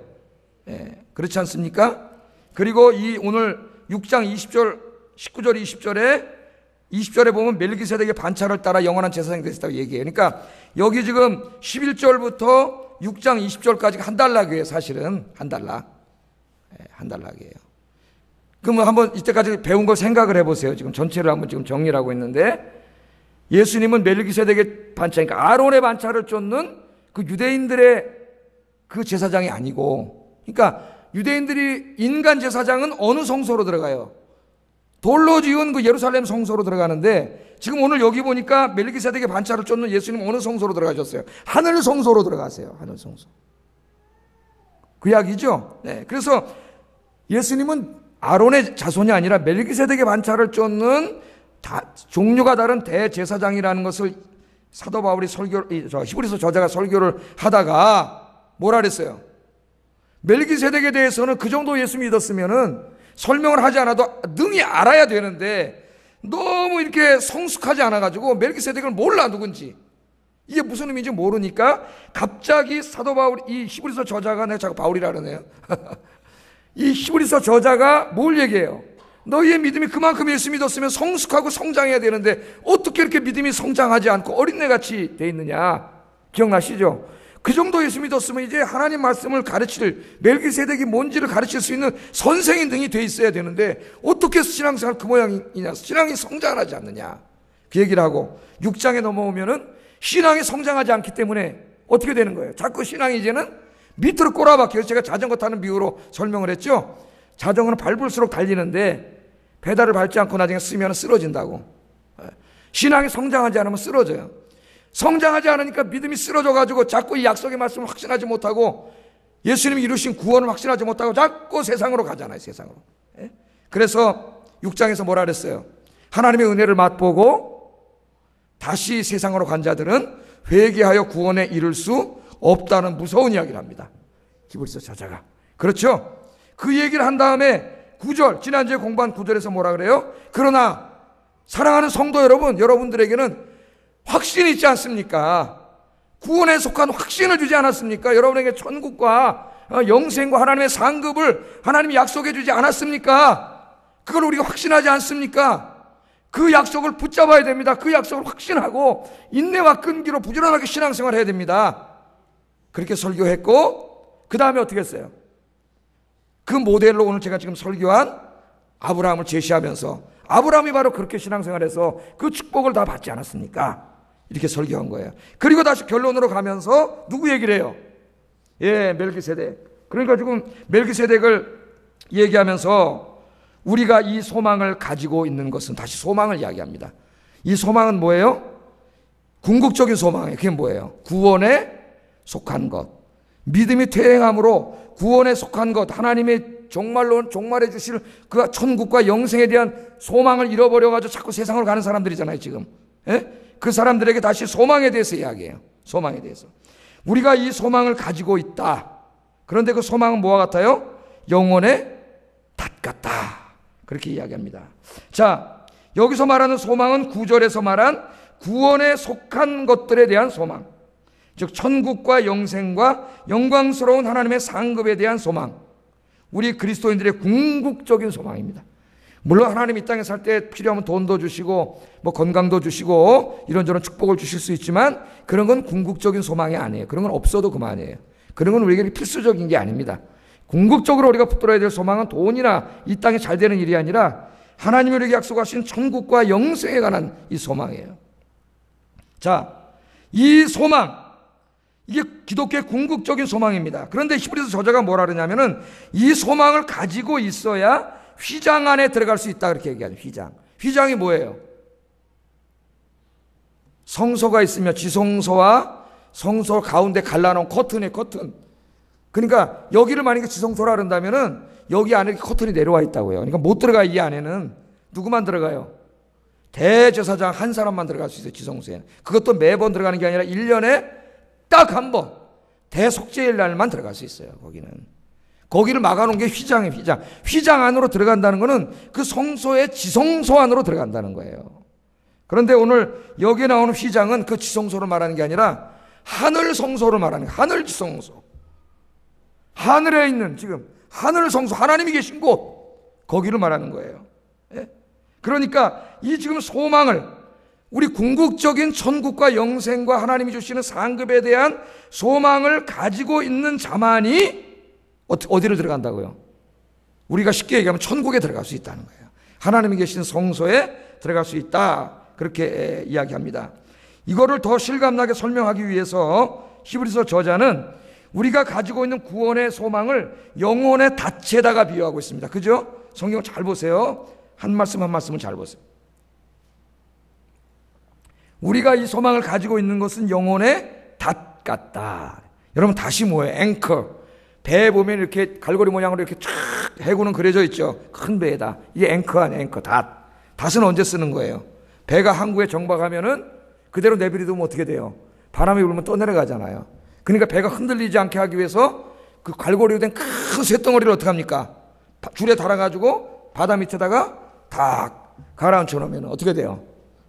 예, 그렇지 않습니까? 그리고 이 오늘 6장 20절 19절 20절에 보면 멜기세덱의 반차를 따라 영원한 제사장이 되셨다고 얘기해요. 그러니까 여기 지금 11절부터 6장 20절까지가 한 단락이에요. 사실은 한 단락. 예, 한 단락이에요. 그러면 한번 이때까지 배운 걸 생각을 해보세요. 지금 전체를 한번 지금 정리를 하고 있는데 예수님은 멜기세덱의 반차, 그러니까 아론의 반차를 쫓는 그 유대인들의 그 제사장이 아니고, 그러니까 유대인들이 인간 제사장은 어느 성소로 들어가요? 돌로 지은 그 예루살렘 성소로 들어가는데 지금 오늘 여기 보니까 멜기세덱의 반차를 쫓는 예수님 어느 성소로 들어가셨어요? 하늘 성소로 들어가세요. 하늘 성소. 그 이야기죠. 네. 그래서 예수님은 아론의 자손이 아니라 멜기세덱의 반차를 쫓는 종류가 다른 대제사장이라는 것을 사도 바울이 히브리서 저자가 설교를 하다가 뭐라 그랬어요? 멜기세덱에 대해서는 그 정도 예수 믿었으면은 설명을 하지 않아도 능히 알아야 되는데 너무 이렇게 성숙하지 않아가지고 멜기세덱을 몰라 누군지 이게 무슨 의미인지 모르니까 갑자기 사도 바울 이 히브리서 저자가 내가 자꾸 바울이라 그러네요. 이 히브리서 저자가 뭘 얘기해요? 너희의 믿음이 그만큼 예수 믿었으면 성숙하고 성장해야 되는데 어떻게 이렇게 믿음이 성장하지 않고 어린애같이 돼 있느냐? 기억나시죠? 그 정도 예수 믿었으면 이제 하나님 말씀을 가르칠 멜기세덱이 뭔지를 가르칠 수 있는 선생이 등이 돼 있어야 되는데 어떻게 신앙생활 그 모양이냐? 신앙이 성장을 하지 않느냐? 그 얘기를 하고 6장에 넘어오면은 신앙이 성장하지 않기 때문에 어떻게 되는 거예요? 자꾸 신앙이 이제는 밑으로 꼬라박혀요. 제가 자전거 타는 비유로 설명을 했죠. 자전거는 밟을수록 달리는데 페달을 밟지 않고 나중에 쓰면 쓰러진다고. 신앙이 성장하지 않으면 쓰러져요. 성장하지 않으니까 믿음이 쓰러져가지고 자꾸 이 약속의 말씀을 확신하지 못하고 예수님이 이루신 구원을 확신하지 못하고 자꾸 세상으로 가잖아요. 세상으로. 그래서 6장에서 뭐라 그랬어요? 하나님의 은혜를 맛보고 다시 세상으로 간 자들은 회개하여 구원에 이를 수 없다는 무서운 이야기를 합니다. 히브리서 저자가. 그렇죠? 그 얘기를 한 다음에 9절, 지난주에 공부한 9절에서 뭐라 그래요? 그러나 사랑하는 성도 여러분, 여러분들에게는 확신이 있지 않습니까? 구원에 속한 확신을 주지 않았습니까? 여러분에게 천국과 영생과 하나님의 상급을 하나님이 약속해 주지 않았습니까? 그걸 우리가 확신하지 않습니까? 그 약속을 붙잡아야 됩니다. 그 약속을 확신하고 인내와 끈기로 부지런하게 신앙생활을 해야 됩니다. 그렇게 설교했고 그 다음에 어떻게 했어요? 그 모델로 오늘 제가 지금 설교한 아브라함을 제시하면서 아브라함이 바로 그렇게 신앙생활해서 그 축복을 다 받지 않았습니까? 이렇게 설교한 거예요. 그리고 다시 결론으로 가면서 누구 얘기를 해요? 예, 멜기세덱. 그러니까 지금 멜기세덱을 얘기하면서 우리가 이 소망을 가지고 있는 것은 다시 소망을 이야기합니다. 이 소망은 뭐예요? 궁극적인 소망이에요. 그게 뭐예요? 구원에 속한 것. 믿음이 퇴행함으로 구원에 속한 것, 하나님의 종말해 주실 그 천국과 영생에 대한 소망을 잃어버려가지고 자꾸 세상으로 가는 사람들이잖아요, 지금. 예? 그 사람들에게 다시 소망에 대해서 이야기해요. 소망에 대해서. 우리가 이 소망을 가지고 있다. 그런데 그 소망은 뭐와 같아요? 영혼의 닷 같다. 그렇게 이야기합니다. 자, 여기서 말하는 소망은 9절에서 말한 구원에 속한 것들에 대한 소망. 즉 천국과 영생과 영광스러운 하나님의 상급에 대한 소망. 우리 그리스도인들의 궁극적인 소망입니다. 물론 하나님 이 땅에 살 때 필요하면 돈도 주시고 뭐 건강도 주시고 이런저런 축복을 주실 수 있지만 그런 건 궁극적인 소망이 아니에요. 그런 건 없어도 그만이에요. 그런 건 우리에게 필수적인 게 아닙니다. 궁극적으로 우리가 붙들어야 될 소망은 돈이나 이 땅에 잘 되는 일이 아니라 하나님이 우리에게 약속하신 천국과 영생에 관한 이 소망이에요. 자, 이 소망, 이게 기독교의 궁극적인 소망입니다. 그런데 히브리서 저자가 뭐라 그러냐면은 이 소망을 가지고 있어야 휘장 안에 들어갈 수 있다 그렇게 얘기하죠. 휘장이 뭐예요? 성소가 있으며 지성소와 성소 가운데 갈라놓은 커튼이에요. 커튼. 그러니까 여기를 만약에 지성소라 그런다면은 여기 안에 커튼이 내려와 있다고요. 그러니까 못 들어가. 이 안에는 누구만 들어가요? 대제사장 한 사람만 들어갈 수 있어요. 지성소에는. 그것도 매번 들어가는 게 아니라 1년에 딱 한 번 대속죄일 날만 들어갈 수 있어요. 거기를 막아놓은 게 휘장이에요. 휘장 안으로 들어간다는 것은 그 성소의 지성소 안으로 들어간다는 거예요. 그런데 오늘 여기에 나오는 휘장은 그 지성소를 말하는 게 아니라 하늘 성소를 말하는 거예요. 하늘 지성소. 하늘에 있는 지금 하늘 성소, 하나님이 계신 곳, 거기를 말하는 거예요. 예? 그러니까 이 지금 소망을, 우리 궁극적인 천국과 영생과 하나님이 주시는 상급에 대한 소망을 가지고 있는 자만이 어디를 들어간다고요? 우리가 쉽게 얘기하면 천국에 들어갈 수 있다는 거예요. 하나님이 계신 성소에 들어갈 수 있다, 그렇게 이야기합니다. 이거를 더 실감나게 설명하기 위해서 히브리서 저자는 우리가 가지고 있는 구원의 소망을 영혼의 닻에다가 비유하고 있습니다. 그죠? 성경 잘 보세요. 한 말씀 한 말씀을 잘 보세요. 우리가 이 소망을 가지고 있는 것은 영혼의 닷 같다. 여러분, 닷이 뭐예요? 앵커. 배에 보면 이렇게 갈고리 모양으로 이렇게 쫙 해구는 그려져 있죠. 큰 배에다. 이게 앵커 아니에요, 앵커. 닷. 닷은 언제 쓰는 거예요? 배가 항구에 정박하면은 그대로 내버려두면 어떻게 돼요? 바람이 불면 또 내려가잖아요. 그러니까 배가 흔들리지 않게 하기 위해서 그 갈고리로 된 큰 쇳덩어리를 어떻게 합니까? 줄에 달아가지고 바다 밑에다가 딱 가라앉혀 놓으면 어떻게 돼요?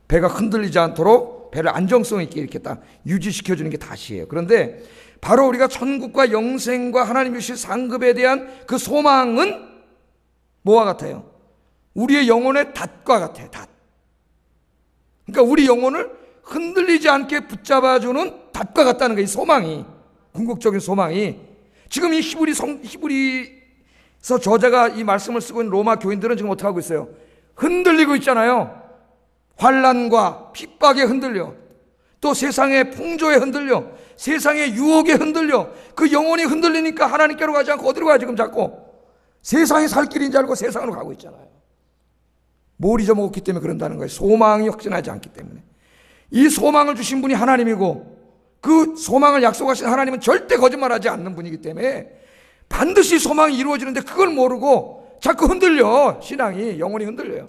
배가 흔들리지 않도록 배를 안정성 있게 이렇게 딱 유지시켜주는 게 닷이에요. 그런데 바로 우리가 천국과 영생과 하나님 주실 상급에 대한 그 소망은 뭐와 같아요? 우리의 영혼의 닷과 같아요. 닷. 그러니까 우리 영혼을 흔들리지 않게 붙잡아주는 닷과 같다는 거예요. 이 소망이, 궁극적인 소망이. 지금 이 히브리서 저자가 이 말씀을 쓰고 있는 로마 교인들은 지금 어떻게 하고 있어요? 흔들리고 있잖아요. 환난과 핍박에 흔들려, 또 세상의 풍조에 흔들려, 세상의 유혹에 흔들려, 그 영혼이 흔들리니까 하나님께로 가지 않고 어디로 가요? 지금 자꾸 세상이 살 길인 줄 알고 세상으로 가고 있잖아요. 뭘 잊어먹었기 때문에 그런다는 거예요. 소망이 확신하지 않기 때문에. 이 소망을 주신 분이 하나님이고 그 소망을 약속하신 하나님은 절대 거짓말하지 않는 분이기 때문에 반드시 소망이 이루어지는데 그걸 모르고 자꾸 흔들려. 신앙이, 영혼이 흔들려요.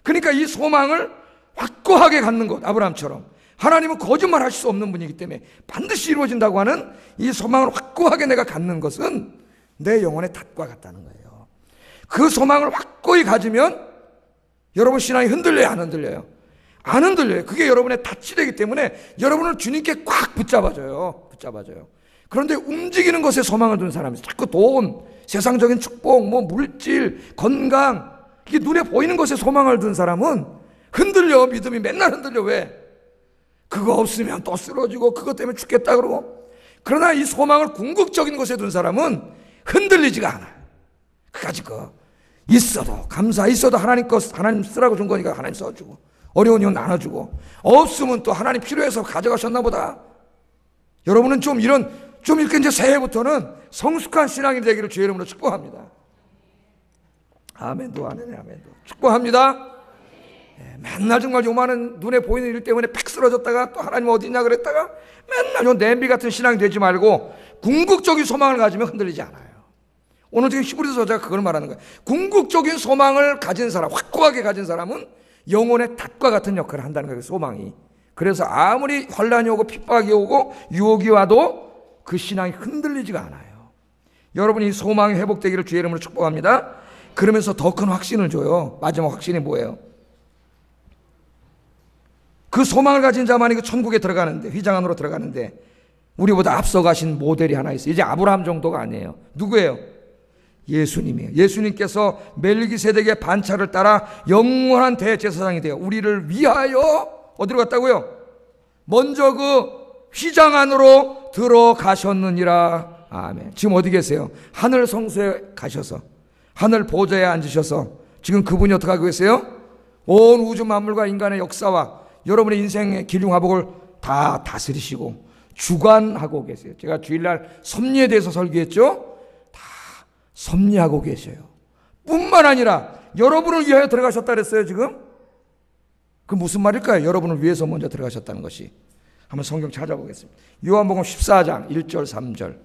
그러니까 이 소망을 확고하게 갖는 것, 아브라함처럼 하나님은 거짓말할 수 없는 분이기 때문에 반드시 이루어진다고 하는 이 소망을 확고하게 내가 갖는 것은 내 영혼의 닷과 같다는 거예요. 그 소망을 확고히 가지면 여러분 신앙이 흔들려요, 안 흔들려요? 안 흔들려요. 그게 여러분의 닻이 되기 때문에 여러분을 주님께 꽉 붙잡아줘요. 그런데 움직이는 것에 소망을 두는 사람이 자꾸 돈, 세상적인 축복, 물질, 건강, 이게 눈에 보이는 것에 소망을 둔 사람은 흔들려. 믿음이 맨날 흔들려. 왜? 그거 없으면 또 쓰러지고 그것 때문에 죽겠다 그러고. 그러나 이 소망을 궁극적인 것에 둔 사람은 흔들리지가 않아요. 그까짓 거 있어도 감사, 있어도 하나님 쓰라고 준 거니까 하나님 써주고, 어려운 이유 나눠주고, 없으면 또 하나님 필요해서 가져가셨나 보다. 여러분은 좀 이렇게 이제 새해부터는 성숙한 신앙이 되기를 주의 이름으로 축복합니다. 아멘도 아멘도 축복합니다. 맨날 정말 요만한 눈에 보이는 일 때문에 팩 쓰러졌다가 또 하나님 어디 있냐 그랬다가 맨날 요 냄비 같은 신앙이 되지 말고 궁극적인 소망을 가지면 흔들리지 않아요. 오늘 지금 히브리서 저자가 그걸 말하는 거예요. 궁극적인 소망을 가진 사람, 확고하게 가진 사람은 영혼의 닷과 같은 역할을 한다는 거예요. 소망이. 그래서 아무리 환난이 오고 핍박이 오고 유혹이 와도 그 신앙이 흔들리지가 않아요. 여러분이 이 소망이 회복되기를 주의 이름으로 축복합니다. 그러면서 더 큰 확신을 줘요. 마지막 확신이 뭐예요? 그 소망을 가진 자만이 그 천국에 들어가는데, 휘장 안으로 들어가는데 우리보다 앞서가신 모델이 하나 있어요. 이제 아브라함 정도가 아니에요. 누구예요? 예수님이에요. 예수님께서 멜기세덱의 반차를 따라 영원한 대제사장이 되어 우리를 위하여 어디로 갔다고요? 먼저 그 휘장 안으로 들어가셨느니라. 아멘. 지금 어디 계세요? 하늘 성소에 가셔서 하늘 보좌에 앉으셔서 지금 그분이 어떻게 하고 계세요? 온 우주 만물과 인간의 역사와 여러분의 인생의 길흉화복을 다 다스리시고 주관하고 계세요. 제가 주일날 섭리에 대해서 설교했죠. 다 섭리하고 계셔요. 뿐만 아니라 여러분을 위하여 들어가셨다 그랬어요. 지금 그 무슨 말일까요? 여러분을 위해서 먼저 들어가셨다는 것이. 한번 성경 찾아보겠습니다. 요한복음 14장 1절 3절.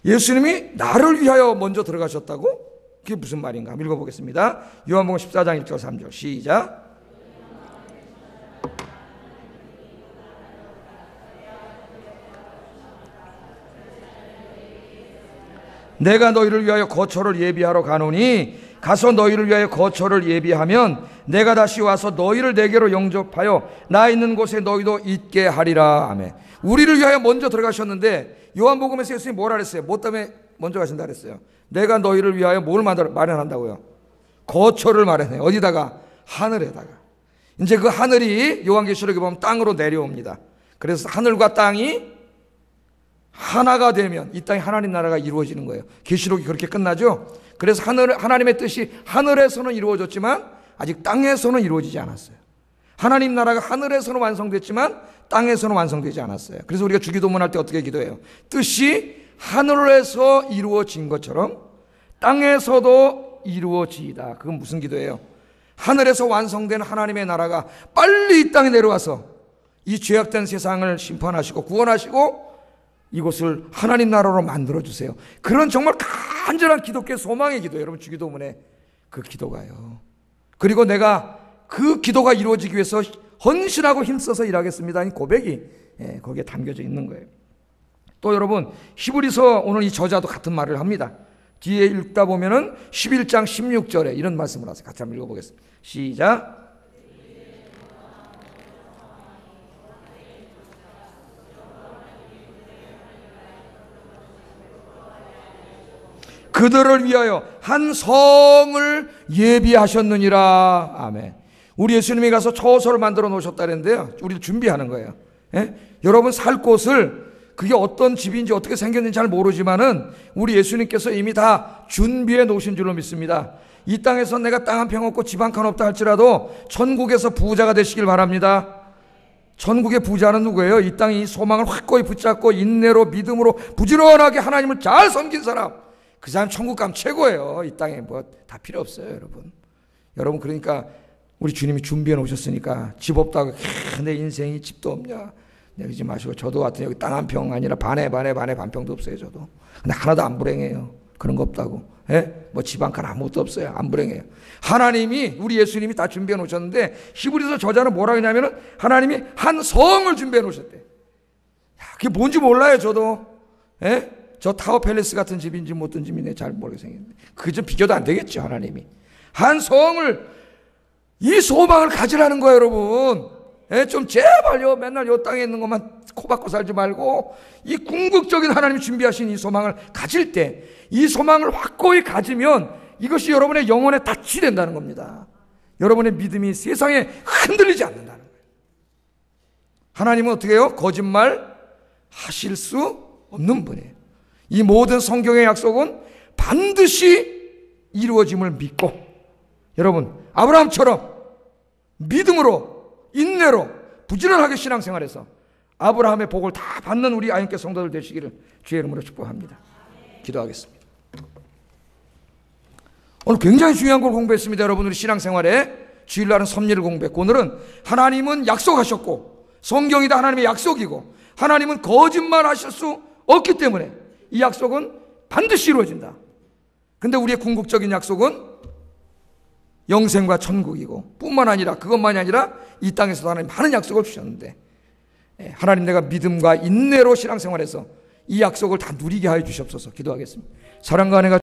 예수님이 나를 위하여 먼저 들어가셨다고? 그게 무슨 말인가? 한번 읽어보겠습니다. 요한복음 14장 1절 3절 시작. 내가 너희를 위하여 거처를 예비하러 가노니 가서 너희를 위하여 거처를 예비하면 내가 다시 와서 너희를 내게로 영접하여 나 있는 곳에 너희도 있게 하리라. 아멘. 우리를 위하여 먼저 들어가셨는데 요한복음에서 예수님이 뭐라 그랬어요? 뭐 때문에 먼저 가신다 그랬어요? 내가 너희를 위하여 뭘 마련한다고요? 거처를 마련해요. 어디다가? 하늘에다가. 이제 그 하늘이 요한계시록에 보면 땅으로 내려옵니다. 그래서 하늘과 땅이 하나가 되면 이 땅에 하나님 나라가 이루어지는 거예요. 계시록이 그렇게 끝나죠. 그래서 하나님의 뜻이 하늘에서는 이루어졌지만 아직 땅에서는 이루어지지 않았어요. 하나님 나라가 하늘에서는 완성됐지만 땅에서는 완성되지 않았어요. 그래서 우리가 주기도문 할 때 어떻게 기도해요? 뜻이 하늘에서 이루어진 것처럼 땅에서도 이루어지이다. 그건 무슨 기도예요? 하늘에서 완성된 하나님의 나라가 빨리 이 땅에 내려와서 이 죄악된 세상을 심판하시고 구원하시고 이곳을 하나님 나라로 만들어주세요. 그런 정말 간절한 기독교의 소망의 기도예요. 여러분 주기도문에 그 기도가요. 그리고 내가 그 기도가 이루어지기 위해서 헌신하고 힘써서 일하겠습니다. 이 고백이 거기에 담겨져 있는 거예요. 또 여러분 히브리서 오늘 이 저자도 같은 말을 합니다. 뒤에 읽다 보면은 11장 16절에 이런 말씀을 하세요. 같이 한번 읽어보겠습니다. 시작. 그들을 위하여 한 성을 예비하셨느니라. 아멘. 우리 예수님이 가서 처소를 만들어 놓으셨다는데요. 우리를 준비하는 거예요. 여러분 살 곳을 그게 어떤 집인지 어떻게 생겼는지 잘 모르지만은 우리 예수님께서 이미 다 준비해 놓으신 줄로 믿습니다. 이 땅에서 내가 땅 한 평 없고 집 한 칸 없다 할지라도 천국에서 부자가 되시길 바랍니다. 천국의 부자는 누구예요? 이 땅에 이 소망을 확고히 붙잡고 인내로 믿음으로 부지런하게 하나님을 잘 섬긴 사람. 그 사람 천국 가면 최고예요. 이 땅에 뭐 다 필요 없어요, 여러분. 여러분 그러니까 우리 주님이 준비해 놓으셨으니까 집 없다고 내 인생이 집도 없냐 내지 마시고 저도 같은 여기 땅 한 평 아니라 반에 반 평도 없어요. 저도. 근데 하나도 안 불행해요. 그런 거 없다고. 뭐 집 한 칸 아무것도 없어요. 안 불행해요. 하나님이 우리 예수님이 다 준비해 놓으셨는데 히브리서 저자는 뭐라 하냐면은 하나님이 한 성을 준비해 놓으셨대. 그게 뭔지 몰라요. 저도. 저 타워 팰리스 같은 집인지 뭐 어떤 집인지 잘 모르게 생겼는데 그게 좀 비교도 안 되겠죠. 하나님이 한 성을 이 소망을 가지라는 거예요. 여러분 좀 제발요 맨날 이 땅에 있는 것만 코박고 살지 말고 이 궁극적인 하나님이 준비하신 이 소망을 가질 때 이 소망을 확고히 가지면 이것이 여러분의 영혼에 닻이 된다는 겁니다. 여러분의 믿음이 세상에 흔들리지 않는다는 거예요. 하나님은 어떻게 해요? 거짓말 하실 수 없는 분이에요. 이 모든 성경의 약속은 반드시 이루어짐을 믿고 여러분 아브라함처럼 믿음으로 인내로 부지런하게 신앙생활해서 아브라함의 복을 다 받는 우리 아인께 성도들 되시기를 주의 이름으로 축복합니다. 기도하겠습니다. 오늘 굉장히 중요한 걸 공부했습니다. 여러분 우리 신앙생활에 주일날은 섭리를 공부했고 오늘은 하나님은 약속하셨고 성경이 다 하나님의 약속이고 하나님은 거짓말 하실 수 없기 때문에 이 약속은 반드시 이루어진다. 근데 우리의 궁극적인 약속은 영생과 천국이고 뿐만 아니라 그것만이 아니라 이 땅에서도 하나님 많은 약속을 주셨는데 하나님 내가 믿음과 인내로 신앙생활해서 이 약속을 다 누리게 하여 주시옵소서. 기도하겠습니다. 사랑과 은혜가